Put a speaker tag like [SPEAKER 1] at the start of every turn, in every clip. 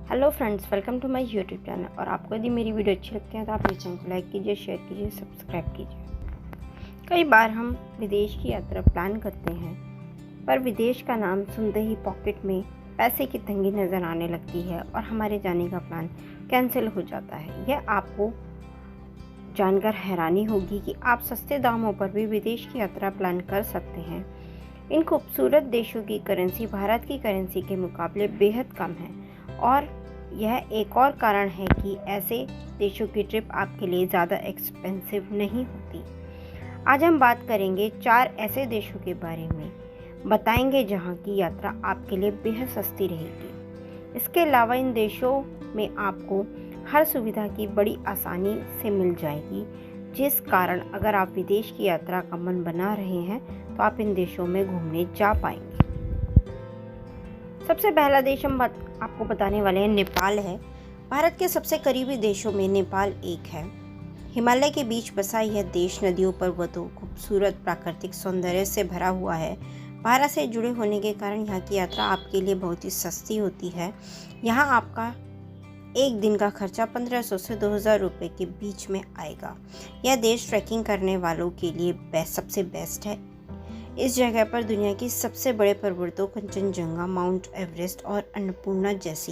[SPEAKER 1] Hello friends, welcome to my YouTube channel. और आपको यदि मेरी वीडियो अच्छी लगती है तो आप मेरे चैनल को लाइक कीजिए, शेयर कीजिए, सब्सक्राइब कीजिए। कई बार हम विदेश की यात्रा प्लान करते हैं, पर विदेश का नाम सुनते ही पॉकेट में पैसे की तंगी नज़र आने लगती है और हमारे जाने का प्लान कैंसिल हो जाता है। यह आपको जानकर हैरानी होगी कि आप सस्ते दामों पर भी विदेश की यात्रा प्लान कर सकते हैं। इन खूबसूरत देशों की करेंसी भारत की करेंसी के मुकाबले बेहद कम है और यह एक और कारण है कि ऐसे देशों की ट्रिप आपके लिए ज़्यादा एक्सपेंसिव नहीं होती। आज हम बात करेंगे 4 ऐसे देशों के बारे में, बताएंगे जहां की यात्रा आपके लिए बेहद सस्ती रहेगी। इसके अलावा इन देशों में आपको हर सुविधा की बड़ी आसानी से मिल जाएगी, जिस कारण अगर आप विदेश की यात्रा का मन बना रहे हैं तो आप इन देशों में घूमने जा पाएंगे। सबसे पहला देश हम आपको बताने वाले हैं, नेपाल है। भारत के सबसे करीबी देशों में नेपाल एक है। हिमालय के बीच बसा यह देश नदियों, पर्वतों, खूबसूरत प्राकृतिक सौंदर्य से भरा हुआ है। भारत से जुड़े होने के कारण यहाँ की यात्रा आपके लिए बहुत ही सस्ती होती है। यहाँ आपका एक दिन का खर्चा 1500 से 2000 रुपये के बीच में आएगा। यह देश ट्रैकिंग करने वालों के लिए सबसे बेस्ट है। इस जगह पर दुनिया की सबसे बड़े पर्वतों कंचनजंगा, माउंट एवरेस्ट और अन्नपूर्णा जैसी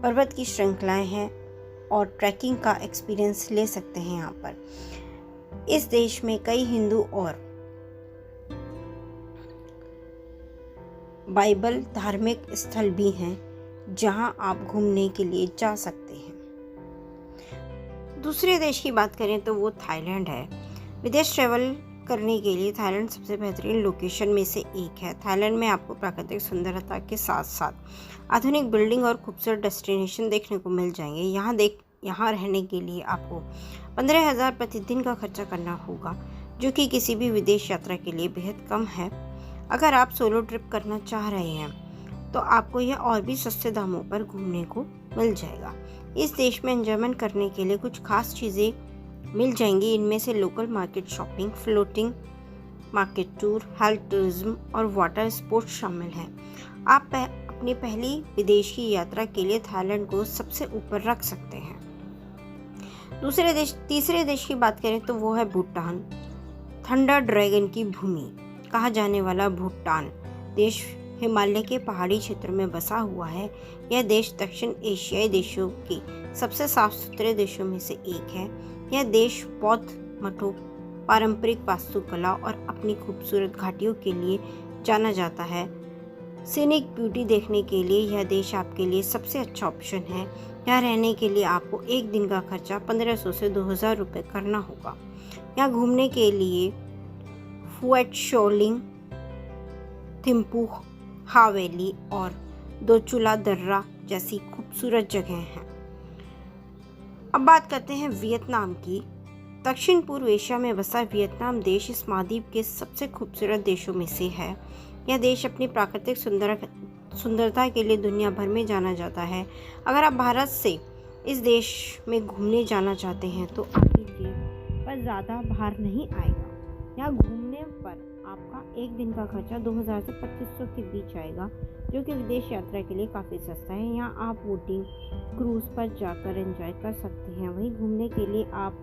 [SPEAKER 1] पर्वत की श्रृंखलाएं हैं और ट्रैकिंग का एक्सपीरियंस ले सकते हैं। यहाँ पर इस देश में कई हिंदू और बाइबल धार्मिक स्थल भी हैं जहां आप घूमने के लिए जा सकते हैं। दूसरे देश की बात करें तो वो थाईलैंड है। विदेश ट्रैवल करने के लिए थाईलैंड सबसे बेहतरीन लोकेशन में से एक है। थाईलैंड में आपको प्राकृतिक सुंदरता के साथ साथ आधुनिक बिल्डिंग और खूबसूरत डेस्टिनेशन देखने को मिल जाएंगे। यहाँ रहने के लिए आपको 15,000 प्रतिदिन का खर्चा करना होगा, जो कि किसी भी विदेश यात्रा के लिए बेहद कम है। अगर आप सोलो ट्रिप करना चाह रहे हैं तो आपको यह और भी सस्ते दामों पर घूमने को मिल जाएगा। इस देश में एंजॉयमेंट करने के लिए कुछ खास चीज़ें मिल जाएंगी। इनमें से local market shopping, floating market tour, health tourism और वाटर स्पोर्ट्स शामिल हैं। आप अपनी पहली विदेश की यात्रा के लिए थाईलैंड को सबसे ऊपर रख सकते हैं। तीसरे देश की बात करें तो वो है भूटान। थंडर ड्रैगन की भूमि कहा जाने वाला भूटान देश हिमालय के पहाड़ी क्षेत्र में बसा हुआ है। यह देश दक्षिण एशियाई देशों के सबसे साफ सुथरे देशों में से एक है। यह देश बौद्ध मठों, पारंपरिक वास्तुकला और अपनी खूबसूरत घाटियों के लिए जाना जाता है। सीनिक ब्यूटी देखने के लिए यह देश आपके लिए सबसे अच्छा ऑप्शन है। यहाँ रहने के लिए आपको एक दिन का खर्चा 1500 से 2000 रुपये करना होगा। यहाँ घूमने के लिए फुएट शोलिंग, थिम्पू, हावेली और दोचुला दर्रा जैसी खूबसूरत जगह हैं। अब बात करते हैं वियतनाम की। दक्षिण पूर्व एशिया में बसा वियतनाम देश इस महाद्वीप के सबसे खूबसूरत देशों में से है। यह देश अपनी प्राकृतिक सुंदरता के लिए दुनिया भर में जाना जाता है। अगर आप भारत से इस देश में घूमने जाना चाहते हैं तो आपकी जेब पर ज़्यादा भार नहीं आएगा। यहाँ घूमने पर आपका एक दिन का खर्चा 2000 से 2500 के बीच आएगा, जो कि विदेश यात्रा के लिए काफ़ी सस्ता है। यहाँ आप बोटिंग, क्रूज पर जाकर एंजॉय कर सकते हैं। वहीं घूमने के लिए आप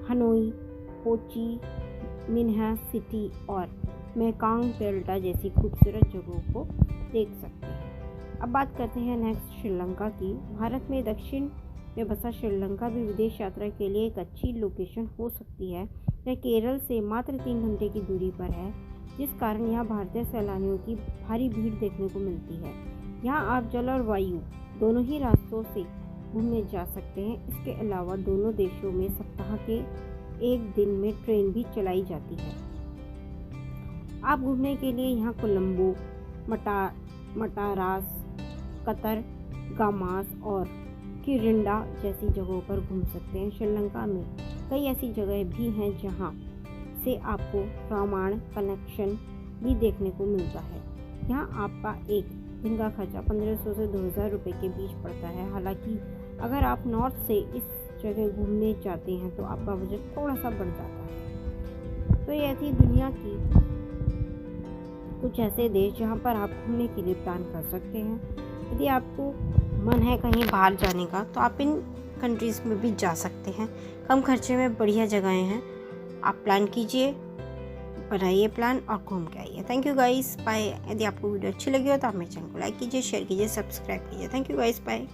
[SPEAKER 1] हनोई, होची मिन्ह सिटी और मेकांग डेल्टा जैसी खूबसूरत जगहों को देख सकते हैं। अब बात करते हैं नेक्स्ट श्रीलंका की। भारत में दक्षिण में बसा श्रीलंका भी विदेश यात्रा के लिए एक अच्छी लोकेशन हो सकती है। यह केरल से मात्र 3 घंटे की दूरी पर है, जिस कारण यहाँ भारतीय सैलानियों की भारी भीड़ देखने को मिलती है। यहाँ आप जल और वायु दोनों ही रास्तों से घूमने जा सकते हैं। इसके अलावा दोनों देशों में सप्ताह के एक दिन में ट्रेन भी चलाई जाती है। आप घूमने के लिए यहाँ कोलंबो, मटारास, कतर, गामास और किरिंडा जैसी जगहों पर घूम सकते हैं। श्रीलंका में कई ऐसी जगह भी हैं जहाँ से आपको रामायण कनेक्शन भी देखने को मिलता है। यहाँ आपका एक दिन का खर्चा 1500 से 2000 रुपये के बीच पड़ता है। हालांकि अगर आप नॉर्थ से इस जगह घूमने जाते हैं तो आपका बजट थोड़ा सा बढ़ जाता है। तो ये थी दुनिया की कुछ ऐसे देश जहाँ पर आप घूमने के लिए प्लान कर सकते हैं। यदि आपको मन है कहीं बाहर जाने का तो आप इन कंट्रीज़ में भी जा सकते हैं। कम खर्चे में बढ़िया जगहें हैं। आप प्लान कीजिए, बनाइए प्लान और घूम के आइए। Thank you guys, bye. यदि आपको वीडियो अच्छी लगी हो तो आप मेरे चैनल को लाइक कीजिए, शेयर कीजिए, सब्सक्राइब कीजिए। Thank you guys, bye.